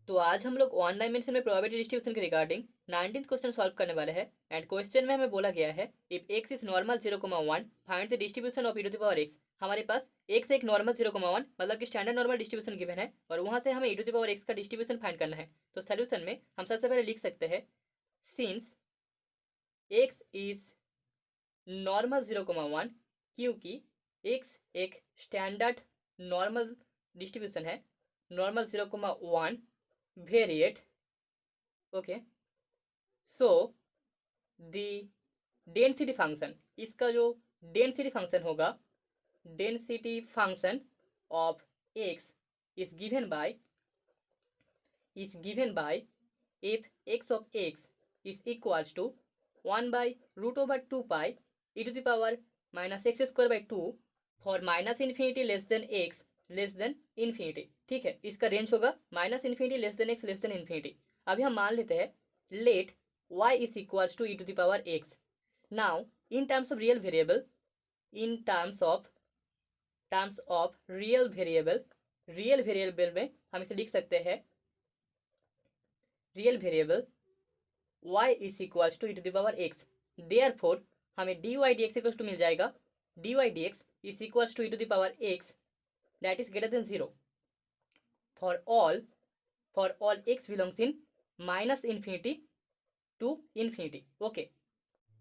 तो आज हम लोग वन डायमेंशन में प्रोबेबिलिटी डिस्ट्रीब्यूशन के रिगार्डिंग 19th क्वेश्चन सॉल्व करने वाले हैं। एंड क्वेश्चन में हमें बोला गया है if x is normal 0,1 find the distribution of e to the power x। हमारे पास x एक नॉर्मल 0,1 मतलब कि स्टैंडर्ड नॉर्मल डिस्ट्रीब्यूशन गिवन है और वहां से हमें e to the power x का डिस्ट्रीब्यूशन फाइंड करना है। तो सोल्यूशन में हम सबसे पहले लिख सकते हैं सिंस x इज नॉर्मल 0,1 क्योंकि x एक स्टैंडर्ड नॉर्मल डिस्ट्रीब्यूशन है, normal 0,1 variate. Okay, so the density function, इसका जो डेंसिटी फंक्शन होगा, density function of x is given bye if x of x is equals to 1 by root over 2 pi e to the power minus x square by 2 for minus infinity less than x less than infinity। ठीक है, इसका range होगा minus infinity less than x less than infinity. अभी हम मान लेते हैं let y is equals to e to the power x। Now in terms of real variable, in terms of real variable में हम इसे लिख सकते हैं real variable y is equals to e to the power x। Therefore हमें dy dx equals to मिल जाएगा dy dx is equals to e to the power x that is greater than 0 for all x belongs in minus infinity to infinity. Okay,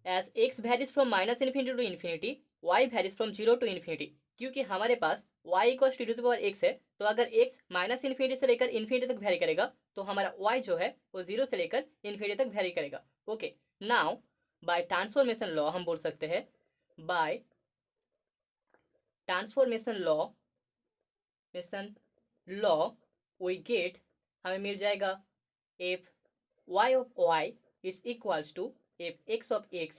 as x varies from minus infinity to infinity, y varies from 0 to infinity. क्योंकि हमारे पास y equals to e to the power x है, तो अगर x minus infinity से लेकर infinity तक vary करेगा तो हमारा y जो है वो 0 से लेकर इन्फिनिटी तक वैरी करेगा। Okay, now by transformation law हम बोल सकते हैं, by transformation law we get, हमें मिल जाएगा f y of y is equals to f x of x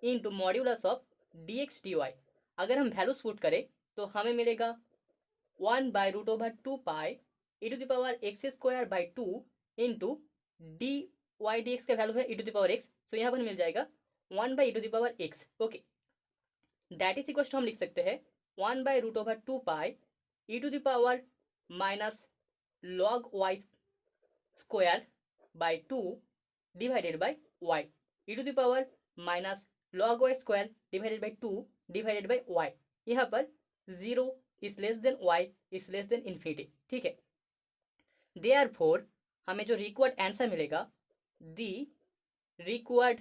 into modulus of dx dy। अगर हम वैल्यूज पुट करें तो हमें मिलेगा 1 by root over 2 pi e to the power x square by 2 into d y d x का value है e to the power x, so यहाँ पर मिल जाएगा 1 by e to the power x। Okay, that is equal to हम लिख सकते हैं 1 by root over 2 pi e to the power minus log y square by 2 divided by y e to the power minus log y square divided by 2 divided by y। यहाँ पर 0 is less than y is less than infinity. ठीक है, therefore हमें जो required answer मिलेगा, the required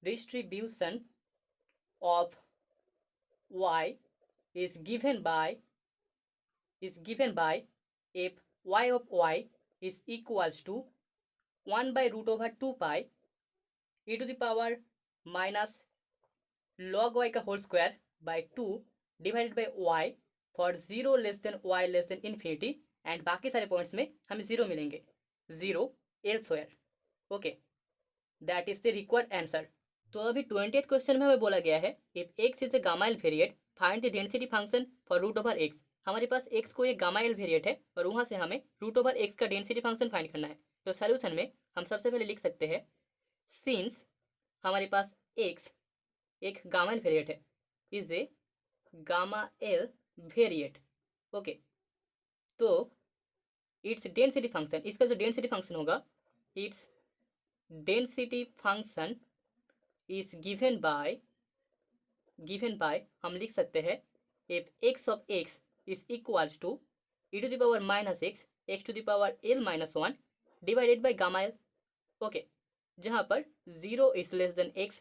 distribution of y is given by if y of y is equals to 1 by root over 2 pi e to the power minus log y का whole square by 2 divided by y for 0 less than y less than infinity, and बाकी सारे points में हमें 0 मिलेंगे, 0 elsewhere. Okay, that is the required answer. तो अभी 20th question में हमें बोला गया है if x is a gamma l variate find the density function for root over x। हमारे पास x को एक गामा एल वेरिएट है और वहां से हमें रूट ओवर x का डेंसिटी फंक्शन फाइंड करना है। तो सोल्यूशन में हम सबसे पहले लिख सकते हैं सिंस हमारे पास x एक गामा एल वेरिएट है, is a gamma l variate. Okay, तो इट्स डेंसिटी फंक्शन, इसका जो डेंसिटी फंक्शन होगा, its density function is given by हम लिख सकते हैं f x of x is equals to e to the power minus x to the power l minus 1 divided by gamma l. Okay, जहाँ पर 0 is less than x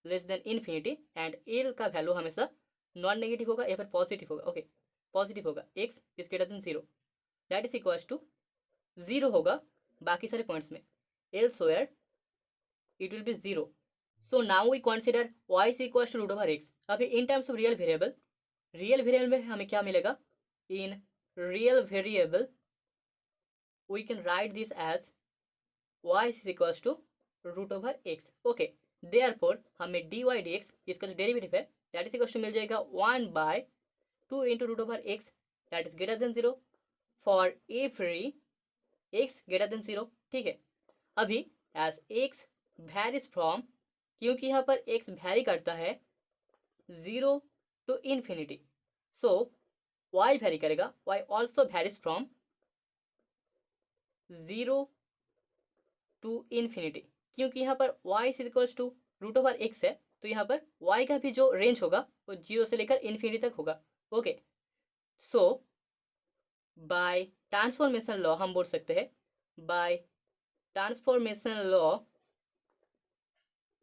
less than infinity and l का value हमेशा non negative होगा या फिर positive होगा। Okay, positive होगा, x is greater than 0, that is equals to 0 होगा बाकी सारे पॉइंट्स में, elsewhere it will be 0। So now we consider y is equals to root over x। अभी in terms of real variable में हमें क्या मिलेगा, in real variable we can write this as y is equals to root over x। Okay, therefore हमें dy dx इसका जो derivative है that is equals to मिल जाएगा 1 by 2 into root over x that is greater than 0 for every x greater than 0। ठीक है, अभी as x varies from, क्योंकि यहाँ पर x वैरी करता है 0 to infinity, so y vary करेगा, y also varies from 0 to infinity, क्योंकि यहाँ पर y is equals to root over x है, तो यहाँ पर y का भी जो रेंज होगा वो 0 से लेकर इन्फिनिटी तक होगा। Okay, so by transformation law हम बोल सकते हैं, by transformation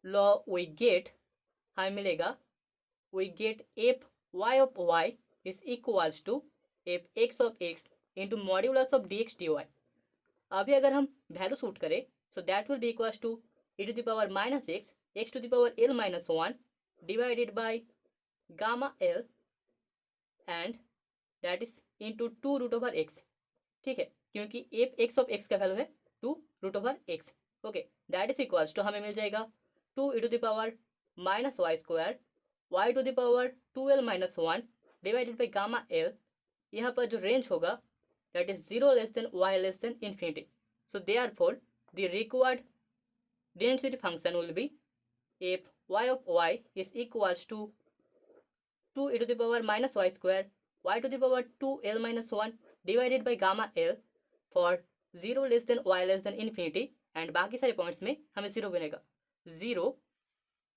law we get, हमें मिलेगा we get f y of y is equals to f x of x into modulus of d x d y. अभी अगर हम वैल्यू सूट करें, so that will be equals to e to the power minus x to the power l minus 1 divided by gamma l and that is into 2 root over x. ठीक है, क्योंकि f x of x का value है 2 root over x. Okay, that is equals to हमें मिल जाएगा 2 e to the power minus y square y to the power 2l minus 1 divided by gamma l। यहाँ पर जो रेंज होगा that is 0 less than y less than infinity. So therefore the required density function will be F y of y is equals to 2 e to the power minus y square y to the power 2l minus 1 divided by gamma l for 0 less than y less than infinity, and बाकी सारे points में हमें 0 बनेगा, 0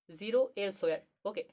0 l square. Okay,